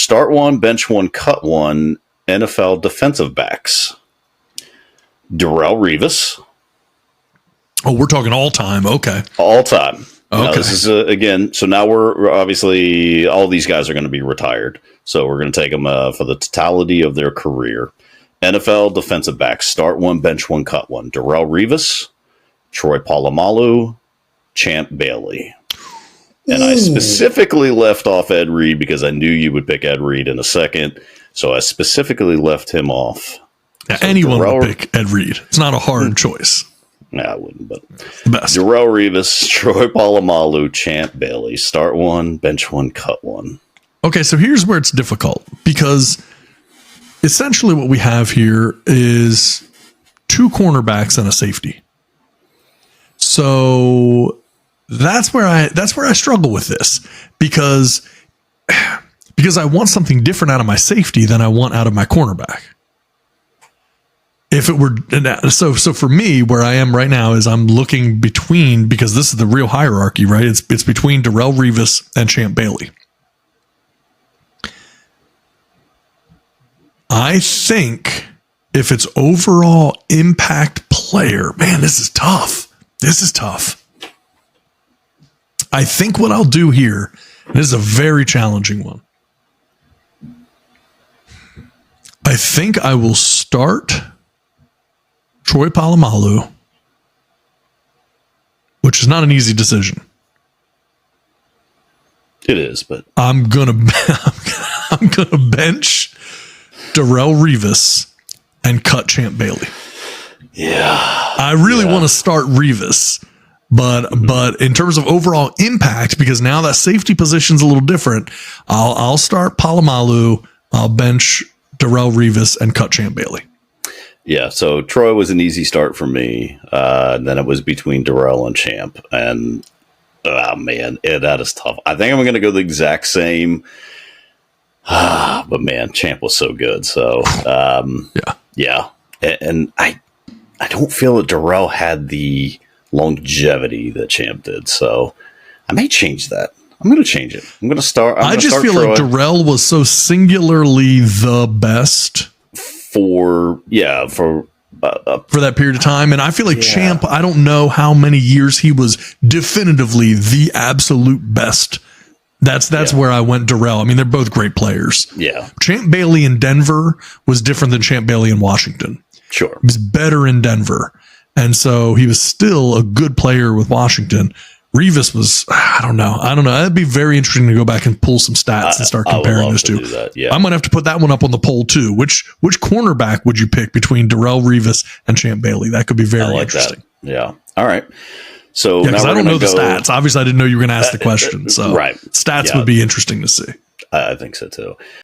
start one, bench one, cut one. NFL defensive backs. Darrelle Revis. Oh, we're talking all time. Okay. All time. Okay. This is, again, so now we're obviously, all these guys are going to be retired. So we're going to take them for the totality of their career. NFL defensive backs. Start one, bench one, cut one. Darrelle Revis, Troy Polomalu, Champ Bailey. And I specifically left off Ed Reed because I knew you would pick Ed Reed in a second. So I specifically left him off. Yeah, so anyone would pick Ed Reed. It's not a hard choice. No, I wouldn't, but the best. Darrelle Revis, Troy Polomalu, Champ Bailey. Start one, bench one, cut one. Okay, so here's where it's difficult because essentially what we have here is two cornerbacks and a safety. So that's where I struggle with this because I want something different out of my safety than I want out of my cornerback. If it were so for me, where I am right now is I'm looking between, because this is the real hierarchy, right? It's between Darrelle Revis and Champ Bailey. I think if it's overall impact player, man, this is tough. This is tough. I think what I'll do here, this is a very challenging one. I think I will start Troy Polomalu, which is not an easy decision. It is, but I'm gonna bench Darrelle Revis and cut Champ Bailey. Yeah, I really want to start Revis, but in terms of overall impact, because now that safety position's a little different, I'll start Polomalu, I'll bench Darrelle Revis and cut Champ Bailey. Yeah, so Troy was an easy start for me. Then it was between Darrelle and Champ. And, oh, man, that is tough. I think I'm going to go the exact same. But, man, Champ was so good. So, yeah. And I don't feel that Darrelle had the longevity that Champ did. So I may change that. I'm going to change it. I'm going to start. I just feel Troy. Like Darrelle was so singularly the best. For that period of time. And I feel like Champ, I don't know how many years he was definitively the absolute best. That's where I went Darrelle. I mean, they're both great players. Yeah. Champ Bailey in Denver was different than Champ Bailey in Washington. Sure. He was better in Denver. And so he was still a good player with Washington. Revis was, I don't know. That'd be very interesting to go back and pull some stats and start comparing those two. Yeah. I'm going to have to put that one up on the poll too. Which cornerback would you pick between Darrelle Revis and Champ Bailey? That could be very interesting. That. Yeah. All right. So because I don't know the stats. Obviously, I didn't know you were going to ask the question. So right. Stats would be interesting to see. I think so too.